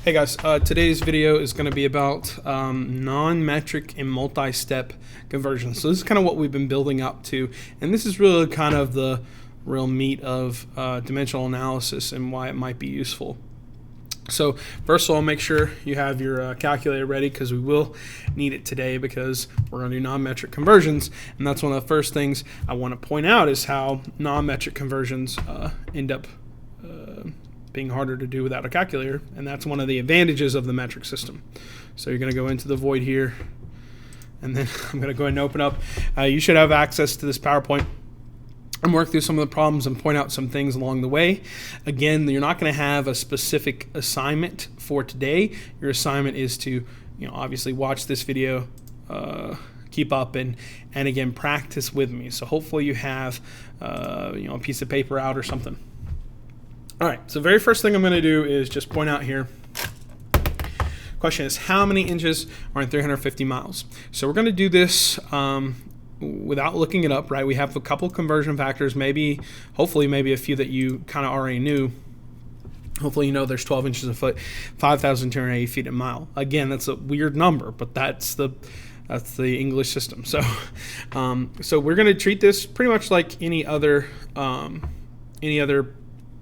Hey guys, today's video is going to be about non-metric and multi-step conversions. So this is kind of what we've been building up to, and this is really kind of the real meat of dimensional analysis and why it might be useful. So first of all, make sure you have your calculator ready, because we will need it today because we're going to do non-metric conversions, and that's one of the first things I want to point out is how non-metric conversions end up being harder to do without a calculator, and that's one of the advantages of the metric system. So you're going to go into the void here, and then I'm going to go ahead and open up. You should have access to this PowerPoint and work through some of the problems and point out some things along the way. Again, you're not going to have a specific assignment for today. Your assignment is to, obviously watch this video, keep up, and again, practice with me. So hopefully you have, a piece of paper out or something. All right, so the very first thing I'm going to do is just point out here. Question is, how many inches are in 350 miles? So we're going to do this without looking it up, right? We have a couple conversion factors, hopefully maybe a few that you kind of already knew. Hopefully you know there's 12 inches a foot, 5,280 feet a mile. Again, that's a weird number, but that's the English system. So, so we're going to treat this pretty much like any other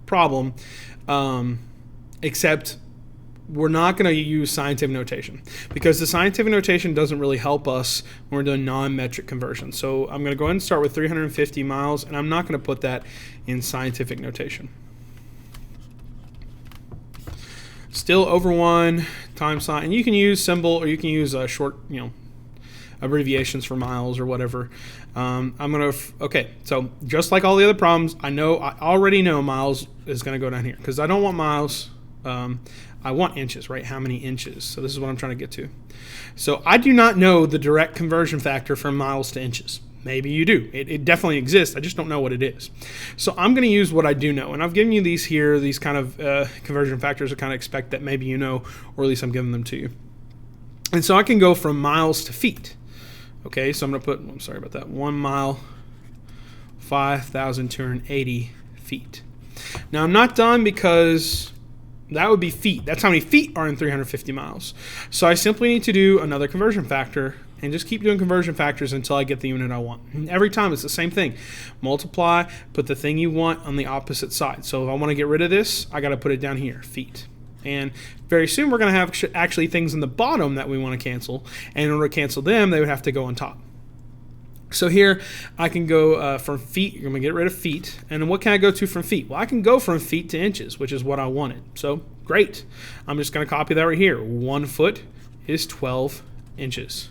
problem, except we're not going to use scientific notation, because the scientific notation doesn't really help us when we're doing non-metric conversions. So I'm going to go ahead and start with 350 miles, and I'm not going to put that in scientific notation. Still over 1 times sign, and you can use symbol or you can use short, abbreviations for miles or whatever. Okay, so just like all the other problems, I already know miles is going to go down here, because I don't want miles, I want inches, right? How many inches? So this is what I'm trying to get to. So I do not know the direct conversion factor from miles to inches. Maybe you do. It definitely exists. I just don't know what it is. So I'm going to use what I do know, and I've given you these here, these kind of conversion factors. I kind of expect that maybe you know, or at least I'm giving them to you. And so I can go from miles to feet. Okay, so I'm going to put, I'm sorry about that, 1 mile, 5,280 feet. Now I'm not done, because that would be feet. That's how many feet are in 350 miles. So I simply need to do another conversion factor and just keep doing conversion factors until I get the unit I want. And every time it's the same thing. Multiply, put the thing you want on the opposite side. So if I want to get rid of this, I got to put it down here, feet. And very soon we're going to have actually things in the bottom that we want to cancel. And in order to cancel them, they would have to go on top. So here I can go from feet. You're going to get rid of feet. And what can I go to from feet? Well, I can go from feet to inches, which is what I wanted. So great. I'm just going to copy that right here. 1 foot is 12 inches.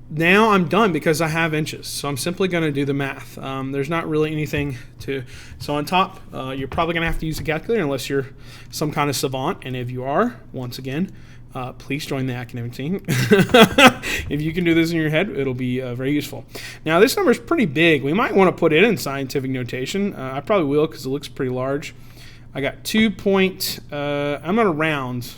Now I'm done, because I have inches. So I'm simply going to do the math. There's not really anything to... So on top, you're probably going to have to use a calculator unless you're some kind of savant. And if you are, once again, please join the academic team. If you can do this in your head, it'll be very useful. Now this number is pretty big. We might want to put it in scientific notation. I probably will, because it looks pretty large. I got 2 point... I'm going to round...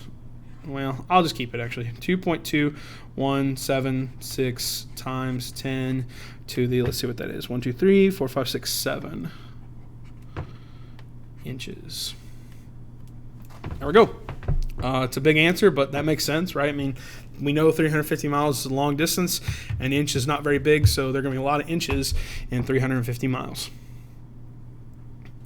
Well, I'll just keep it, actually. 2.2176 times 10 to the, let's see what that is, 1, 2, 3, 4, 5, 6, 7 inches. There we go. It's a big answer, but that makes sense, right? I mean, we know 350 miles is a long distance, and inch is not very big, so there are going to be a lot of inches in 350 miles.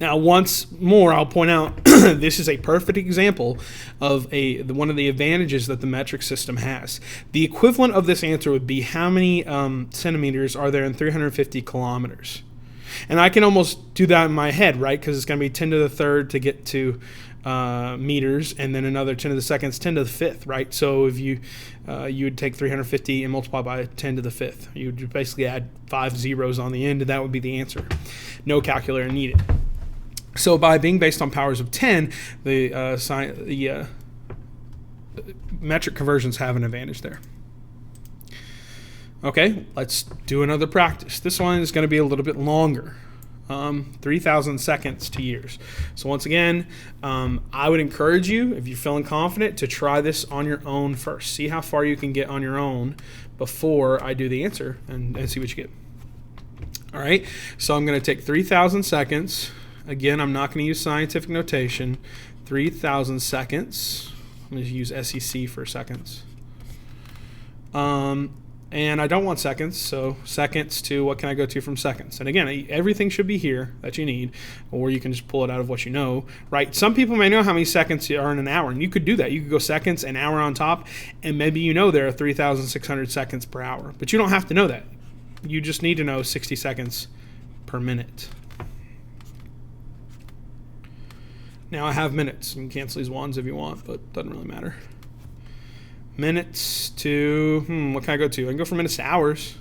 Now, once more, I'll point out this is a perfect example of one of the advantages that the metric system has. The equivalent of this answer would be, how many centimeters are there in 350 kilometers? And I can almost do that in my head, right? Because it's going to be 10 to the third to get to meters, and then another 10 to the second, 10 to the fifth, right? So if you would take 350 and multiply by 10 to the fifth. You would basically add 5 zeros on the end, and that would be the answer. No calculator needed. So by being based on powers of 10, the metric conversions have an advantage there. Okay, let's do another practice. This one is going to be a little bit longer. 3,000 seconds to years. So once again, I would encourage you, if you're feeling confident, to try this on your own first. See how far you can get on your own before I do the answer, and see what you get. All right, so I'm going to take 3,000 seconds. Again, I'm not going to use scientific notation. 3,000 seconds. I'm going to use SEC for seconds. And I don't want seconds, so seconds to what can I go to from seconds? And again, everything should be here that you need, or you can just pull it out of what you know, right? Some people may know how many seconds are in an hour, and you could do that. You could go seconds, an hour on top, and maybe you know there are 3,600 seconds per hour. But you don't have to know that. You just need to know 60 seconds per minute. Now I have minutes. You can cancel these ones if you want, but it doesn't really matter. Minutes to, what can I go to? I can go from minutes to hours.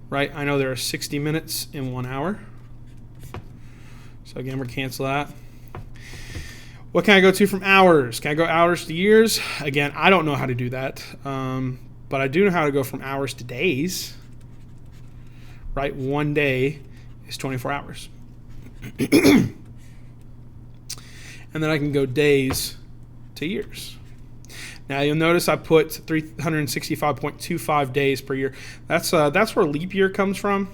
Right? I know there are 60 minutes in 1 hour. So again, we're going to cancel that. What can I go to from hours? Can I go hours to years? Again, I don't know how to do that. But I do know how to go from hours to days. Right? 1 day is 24 hours. And then I can go days to years. Now you'll notice I put 365.25 days per year. That's where leap year comes from,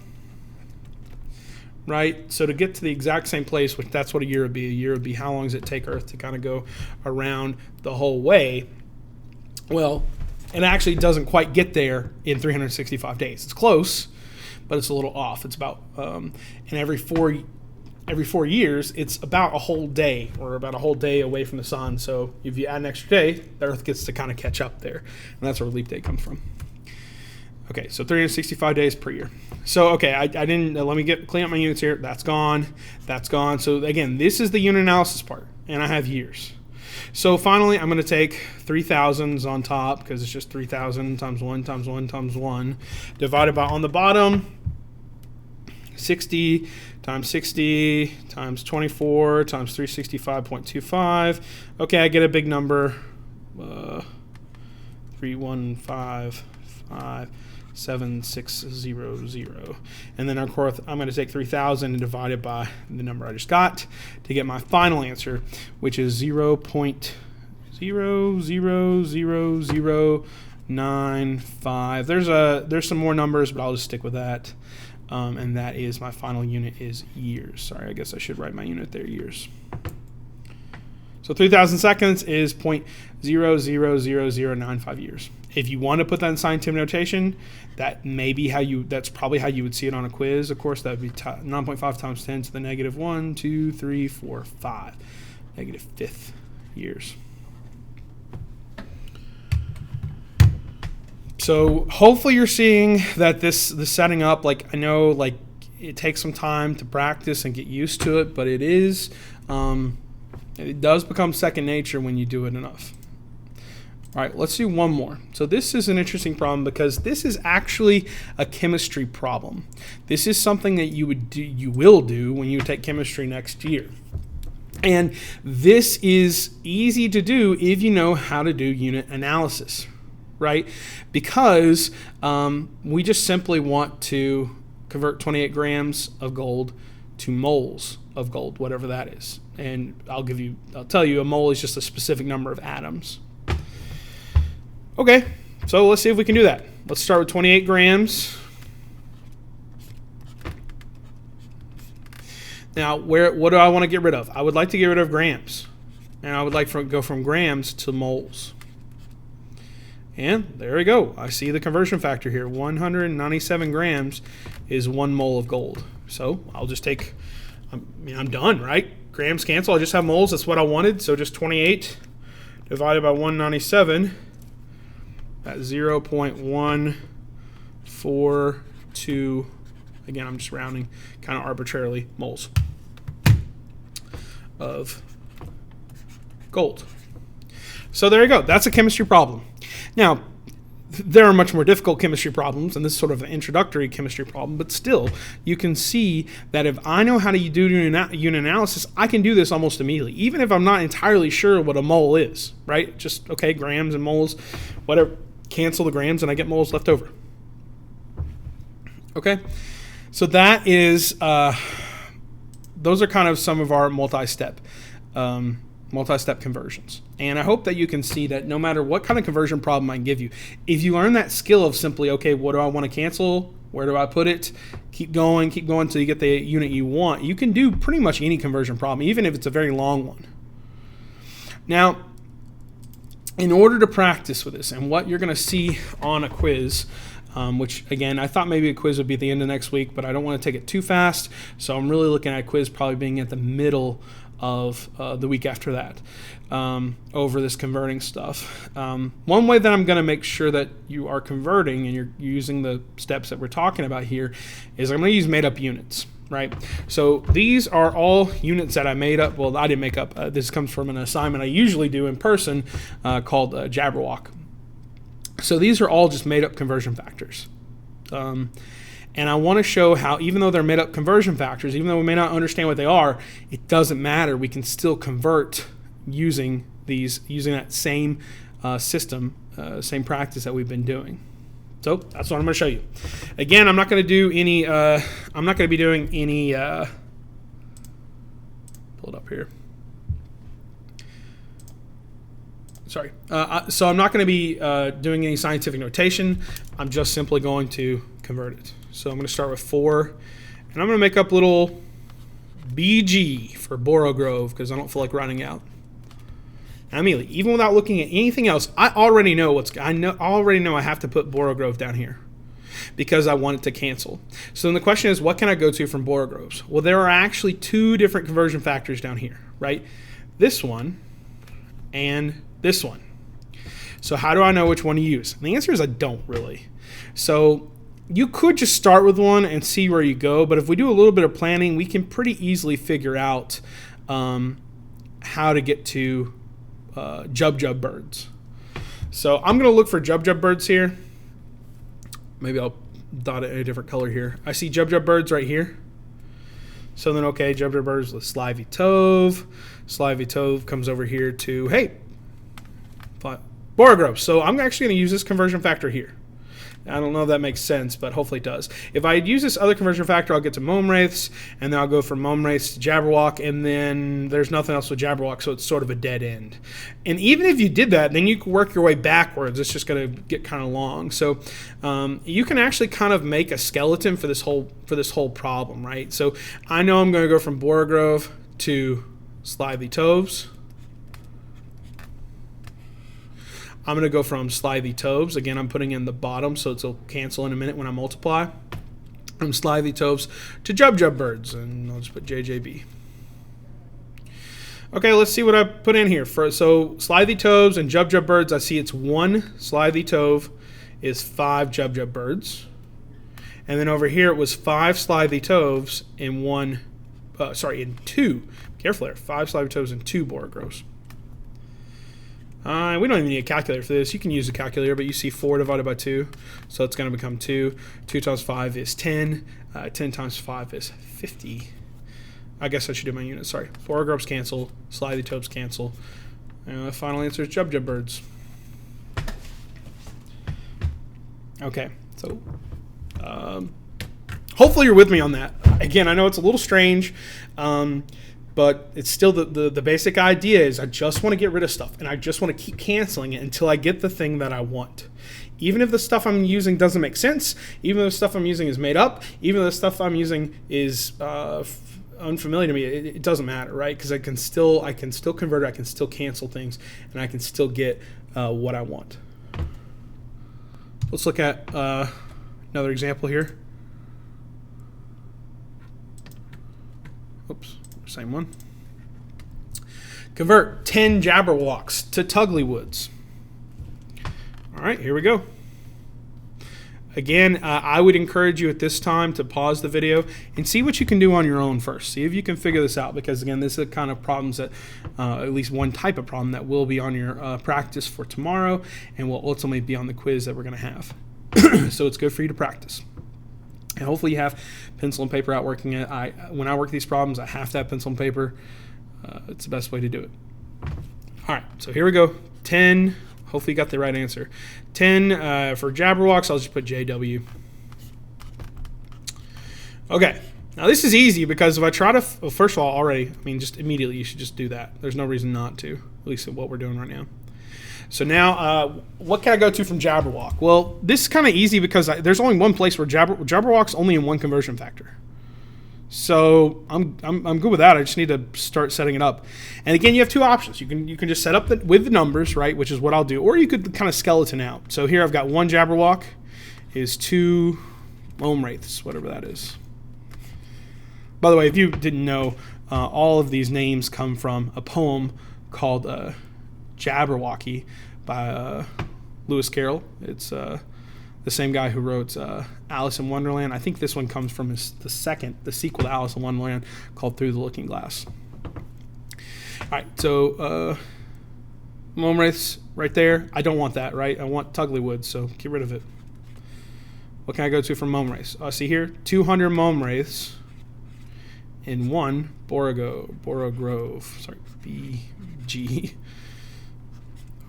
right? So to get to the exact same place, which that's what a year would be how long does it take Earth to kind of go around the whole way? Well, it actually doesn't quite get there in 365 days. It's close, but it's a little off. It's about and every 4 years, it's about a whole day, or about a whole day away from the sun. So if you add an extra day, the Earth gets to kind of catch up there. And that's where leap day comes from. Okay, so 365 days per year. So, okay, I didn't, let me clean up my units here. That's gone. That's gone. So, again, this is the unit analysis part, and I have years. So, finally, I'm going to take 3,000s on top, because it's just 3,000 times 1 times 1 times 1, divided by, on the bottom, 60 times 60 times 24 times 365.25. Okay, I get a big number. 31557,600. And then, of course, I'm going to take 3,000 and divide it by the number I just got to get my final answer, which is 0.000095. There's some more numbers, but I'll just stick with that. And that is my final unit is years. Sorry, I guess I should write my unit there, years. So 3,000 seconds is 0.000095 years. If you want to put that in scientific notation, that's probably how you would see it on a quiz. Of course, that would be 9.5 times 10 to the negative 1, 2, 3, 4, 5. Negative fifth years. So hopefully you're seeing that this setting up, like I know like it takes some time to practice and get used to it, but it does become second nature when you do it enough. All right, let's do one more. So this is an interesting problem because this is actually a chemistry problem. This is something that you will do when you take chemistry next year. And this is easy to do if you know how to do unit analysis. Right? Because we just simply want to convert 28 grams of gold to moles of gold, whatever that is. And I'll tell you a mole is just a specific number of atoms. Okay, so let's see if we can do that. Let's start with 28 grams. Now, what do I want to get rid of? I would like to get rid of grams. And I would like to go from grams to moles. And there we go. I see the conversion factor here. 197 grams is 1 mole of gold. So I'll just take, I'm done, right? Grams cancel. I just have moles. That's what I wanted. So just 28 divided by 197 at 0.142. Again, I'm just rounding kind of arbitrarily moles of gold. So there you go. That's a chemistry problem. Now, there are much more difficult chemistry problems, and this is sort of an introductory chemistry problem, but still, you can see that if I know how to do unit analysis, I can do this almost immediately, even if I'm not entirely sure what a mole is, right? Just, okay, grams and moles, whatever, cancel the grams, and I get moles left over. Okay, so that is, those are kind of some of our multi-step conversions. And I hope that you can see that no matter what kind of conversion problem I can give you, if you learn that skill of simply, okay, what do I want to cancel? Where do I put it? Keep going until you get the unit you want. You can do pretty much any conversion problem, even if it's a very long one. Now, in order to practice with this, and what you're going to see on a quiz, which again, I thought maybe a quiz would be at the end of next week, but I don't want to take it too fast, so I'm really looking at a quiz probably being at the middle of the week after that, over this converting stuff. One way that I'm going to make sure that you are converting and you're using the steps that we're talking about here is I'm going to use made up units. Right, so these are all units that I made up. Well, I didn't make up. This comes from an assignment I usually do in person called Jabberwock. So these are all just made up conversion factors. And I want to show how, even though they're made up conversion factors, even though we may not understand what they are, it doesn't matter. We can still convert using that same system, same practice that we've been doing. So that's what I'm going to show you. Again, I'm not going to do any. I'm not going to be doing any. Pull it up here. Sorry. So I'm not going to be doing any scientific notation. I'm just simply going to convert it. So I'm going to start with 4, and I'm going to make up little BG for borogrove because I don't feel like running out. Immediately, even without looking at anything else, I already know I have to put borogrove down here because I want it to cancel. So then the question is, what can I go to from borogroves? Well, there are actually 2 different conversion factors down here, right? This one and this one. So how do I know which one to use? And the answer is I don't really. So you could just start with one and see where you go, but if we do a little bit of planning, we can pretty easily figure out how to get to jubjub birds. So I'm going to look for jubjub birds here. Maybe I'll dot it in a different color here. I see jubjub birds right here. So then, okay, jubjub birds with slithy tove. Slithy tove comes over here to, hey, borogrove. So I'm actually going to use this conversion factor here. I don't know if that makes sense, but hopefully it does. If I use this other conversion factor, I'll get to mome raths, and then I'll go from mome raths to jabberwock, and then there's nothing else with jabberwock, so it's sort of a dead end. And even if you did that, then you can work your way backwards. It's just going to get kind of long. So you can actually kind of make a skeleton for this whole problem, right? So I know I'm going to go from borogrove to slithy toves. I'm going to go from slithy toves. Again, I'm putting in the bottom, so it'll cancel in a minute when I multiply. From slithy toves to jubjub birds, and I'll just put JJB. Okay, let's see what I put in here. So slithy toves and jubjub birds, I see it's 1 slithy tove is 5 jubjub birds. And then over here it was 5 slithy toves and 2. Careful there. 5 slithy toves and 2 borogroves. We don't even need a calculator for this. You can use a calculator, but you see 4 divided by 2. So it's going to become 2. 2 times 5 is 10. 10 times 5 is 50. I guess I should do my units. Sorry. Borogroves cancel. Slithy toves cancel. And the final answer is jubjub birds. Okay. So hopefully you're with me on that. Again, I know it's a little strange. But it's still the basic idea is I just want to get rid of stuff, and I just want to keep canceling it until I get the thing that I want. Even if the stuff I'm using doesn't make sense, even if the stuff I'm using is made up, even if the stuff I'm using is unfamiliar to me, it doesn't matter, right? Because I can still convert it, I can still cancel things, and I can still get what I want. Let's look at another example here. Oops. Same one. Convert 10 jabberwocks to tugley woods. All right, here we go. Again, I would encourage you at this time to pause the video and see what you can do on your own first. See if you can figure this out, because again, this is the kind of problems that, at least one type of problem that will be on your practice for tomorrow and will ultimately be on the quiz that we're going to have. So it's good for you to practice. And hopefully you have pencil and paper out working it. When I work these problems, I have to have pencil and paper. It's the best way to do it. All right, so here we go. 10. Hopefully you got the right answer. 10 for jabberwocks. I'll just put JW. Okay, now this is easy because if I try to, first of all, just immediately you should just do that. There's no reason not to, at least what we're doing right now. So now, what can I go to from Jabberwock? Well, this is kind of easy because there's only one place where Jabberwock's only in one conversion factor. So I'm good with that. I just need to start setting it up. And again, you have two options. You can just set up with the numbers, right, which is what I'll do, or you could kind of skeleton out. So here I've got one Jabberwock is 2 mome raths, whatever that is. By the way, if you didn't know, all of these names come from a poem called Jabberwocky by Lewis Carroll. It's the same guy who wrote Alice in Wonderland. I think this one comes from the sequel to Alice in Wonderland called Through the Looking Glass. All right, so mome raths right there. I don't want that, right? I want tugley wood, so get rid of it. What can I go to from mome raths? See here, 200 mome raths in 1 borogrove. Sorry, BG.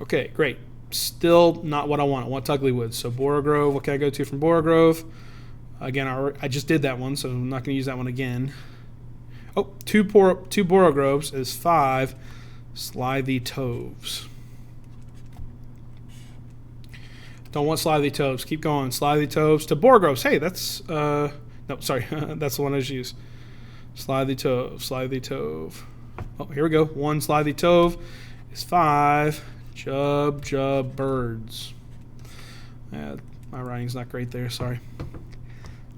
Okay, great. Still not what I want. I want tugley wood. So borogrove, what can I go to from borogrove? Again, I just did that one, so I'm not going to use that one again. Oh, two borogroves is 5 slithy toves. Don't want slithy toves. Keep going. Slithy toves to borogroves. Hey, that's no, sorry, that's the one I just used. Slithy tove. Oh, here we go. 1 slithy tove is 5 jubjub birds. My writing's not great there, sorry.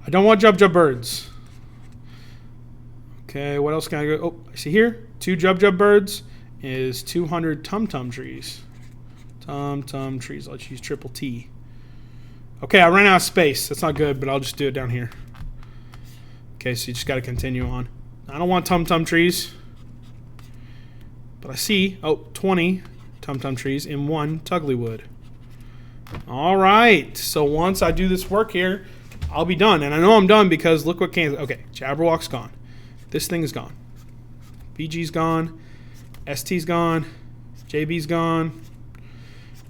I don't want jubjub birds. Okay, what else can I go? Oh, I see here, 2 jubjub birds is 200 tumtum trees. Tumtum trees, let's use triple T. Okay, I ran out of space. That's not good, but I'll just do it down here. Okay, so you just got to continue on. I don't want tumtum trees, but I see, 20 tumtum trees in 1 tugley wood. All right, so once I do this work here, I'll be done. And I know I'm done because look what came. Okay, Jabberwock's gone. This thing is gone. BG's gone. ST's gone. JB's gone.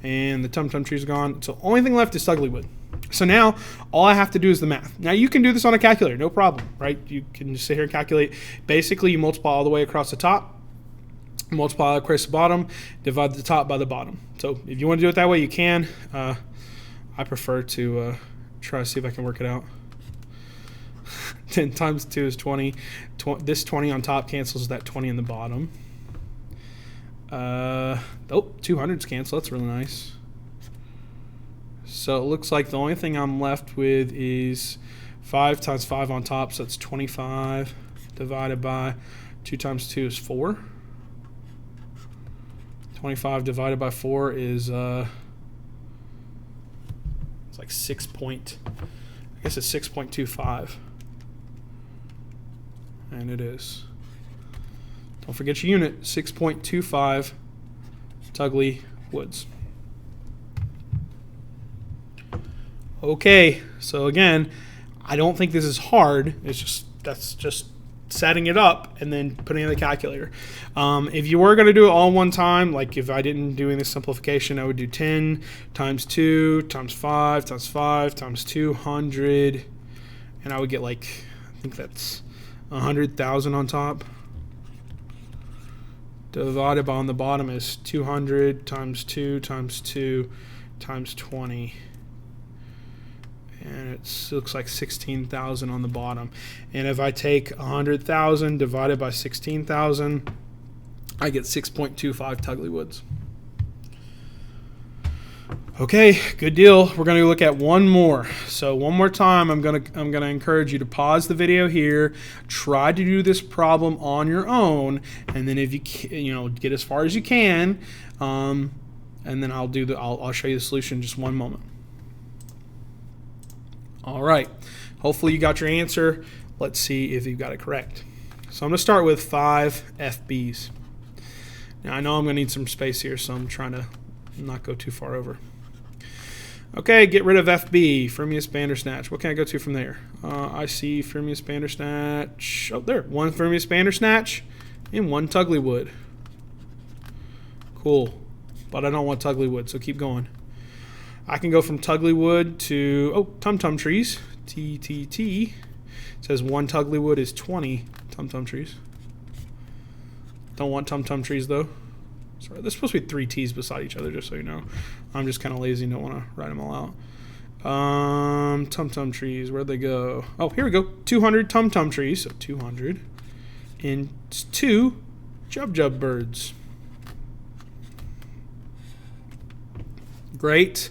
And the tumtum tree's gone. So only thing left is tugley wood. So now all I have to do is the math. Now you can do this on a calculator, no problem, right? You can just sit here and calculate. Basically, you multiply all the way across the top, multiply across the bottom, divide the top by the bottom. So if you want to do it that way, you can. I prefer to try to see if I can work it out. 10 times 2 is 20. This 20 on top cancels that 20 in the bottom. 200s cancel. That's really nice. So it looks like the only thing I'm left with is 5 times 5 on top, so it's 25 divided by 2 times 2 is 4. 25 divided by 4 is it's like 6.25. And it is. Don't forget your unit, 6.25 tugley woods. Okay, so again, I don't think this is hard. That's just setting it up and then putting it in the calculator. If you were going to do it all one time, like if I didn't do any simplification, I would do 10 times 2 times 5 times 5 times 200, and I would get like, I think that's 100,000 on top. Divided by on the bottom is 200 times 2 times 2 times 20. And it looks like 16,000 on the bottom. And if I take 100,000 divided by 16,000, I get 6.25 tugley woods. Okay, good deal. We're going to look at one more. So one more time, I'm going to encourage you to pause the video here, try to do this problem on your own, and then if you get as far as you can, and then I'll show you the solution in just one moment. All right, hopefully you got your answer. Let's see if you got it correct. So I'm going to start with 5 FBs. Now I know I'm going to need some space here, so I'm trying to not go too far over. Okay, get rid of FB, frumious bandersnatch. What can I go to from there? I see frumious bandersnatch. Oh, there, 1 frumious bandersnatch and 1 tugley wood. Cool, but I don't want tugley wood, so keep going. I can go from tugley wood to, tumtum trees, TTT. It says 1 tugley wood is 20 tumtum trees. Don't want tumtum trees though. Sorry, there's supposed to be 3 T's beside each other, just so you know. I'm just kind of lazy and don't want to write them all out. Tumtum trees, where'd they go? Oh, here we go. 200 tumtum trees, so 200. And 2 jubjub birds. Great.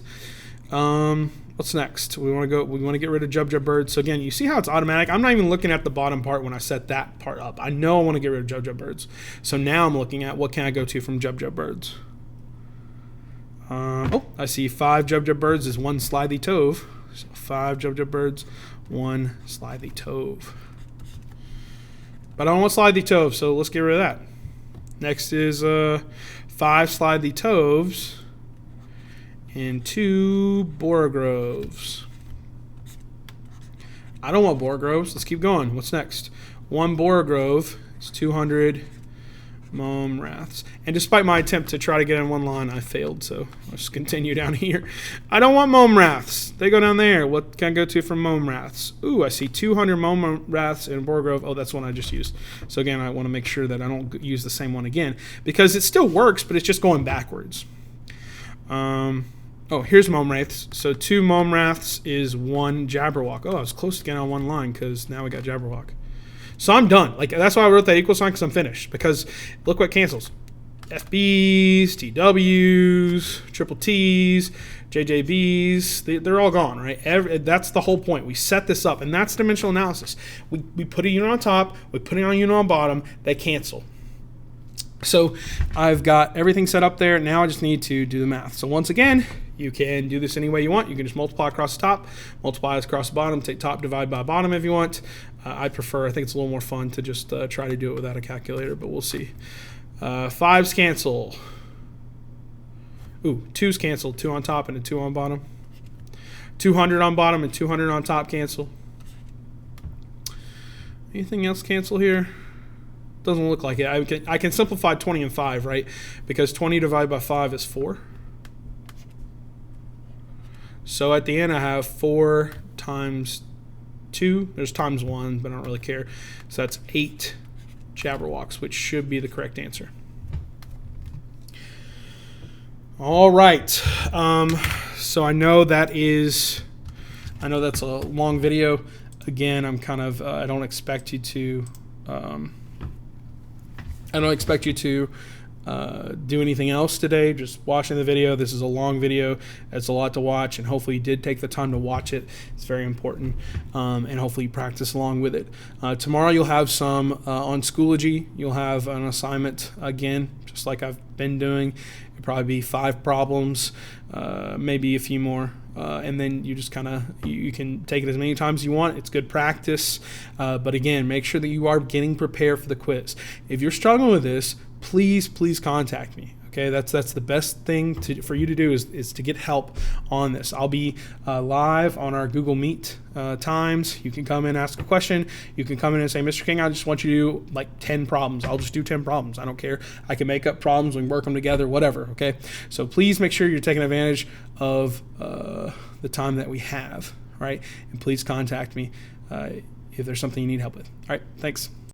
What's next? We want to get rid of jubjub birds. So again, you see how it's automatic? I'm not even looking at the bottom part when I set that part up. I know I want to get rid of jubjub birds. So now I'm looking at what can I go to from jubjub birds. Oh, I see 5 jubjub birds is 1 slithy tove. So 5 jubjub birds, 1 slithy tove. But I don't want slithy tove, so let's get rid of that. Next is 5 slithy toves and 2 borogroves. I don't want borogroves. Let's keep going. What's next? 1 borogrove is 200 mome raths. And despite my attempt to try to get in one line, I failed, so I'll just continue down here. I don't want mome raths. They go down there. What can I go to from mome raths? Ooh, I see 200 mome raths and borogrove. Oh, that's one I just used. So again, I want to make sure that I don't use the same one again, because it still works, but it's just going backwards. Oh, here's mome raths. So 2 mome raths is 1 jabberwock. Oh, I was close to getting on one line because now we got jabberwock. So I'm done. Like, that's why I wrote that equal sign, because I'm finished. Because look what cancels. FBs, TWs, triple T's, JJBs, they're all gone, right? That's the whole point. We set this up, and that's dimensional analysis. We put a unit on top, we put it on a unit on bottom, they cancel. So I've got everything set up there. Now I just need to do the math. So once again, you can do this any way you want. You can just multiply across the top, multiply across the bottom, take top, divide by bottom if you want. I think it's a little more fun to just try to do it without a calculator, but we'll see. 5s cancel. Ooh, 2's cancel. 2 on top and a 2 on bottom. 200 on bottom and 200 on top cancel. Anything else cancel here? Doesn't look like it. I can simplify 20 and 5, right? Because 20 divided by 5 is 4. So at the end I have 4 times 2. There's times 1, but I don't really care. So that's 8 jabberwocks, which should be the correct answer. All right. So I know that's a long video. Again, I'm kind of I don't expect you to do anything else today. Just watching the video. This is a long video. It's a lot to watch, and hopefully you did take the time to watch it. It's very important, and hopefully you practice along with it. Tomorrow you'll have some on Schoology. You'll have an assignment again, just like I've been doing. It'll probably be 5 problems, maybe a few more. And then you just you can take it as many times as you want. It's good practice. But again, make sure that you are getting prepared for the quiz. If you're struggling with this, please contact me. Okay, that's the best thing for you to do is to get help on this. I'll be live on our Google Meet times. You can come in, ask a question. You can come in and say, Mr. King, I just want you to do like 10 problems. I'll just do 10 problems. I don't care. I can make up problems. We can work them together, whatever. Okay, so please make sure you're taking advantage of the time that we have, right? And please contact me if there's something you need help with. All right, thanks.